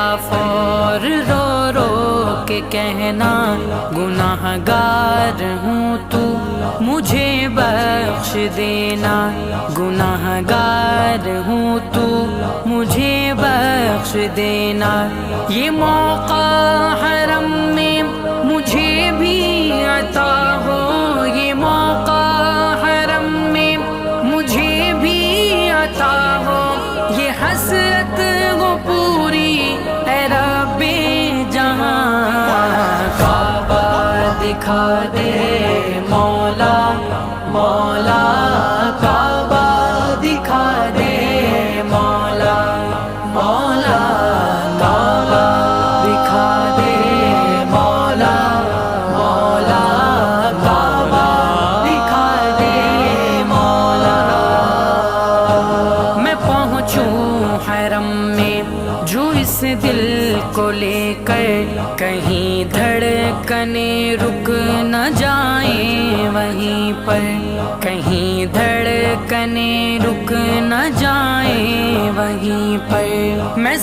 غفور رو رو کے کہنا گناہگار ہوں تو مجھے بخش دینا، گناہگار ہوں تو مجھے بخش دینا۔ یہ موقع حرم میں مجھے بھی عطا ہو، یہ موقع حرم میں مجھے بھی عطا ہو، یہ حسرت وہ پوری اے رب جہاں۔ کعبہ دکھا دے مولا مولا، کعبہ دکھا دے مولا مولا، کعبہ دکھا دے مولا مولا، کعبہ دکھا دے مولا۔ میں پہنچوں حرم میں جو اس دل کو لے کر، کہیں دھڑکنیں رک نہ جائیں وہیں پر، کہیں دھڑکنیں رک نہ جائیں وہیں پر۔ میں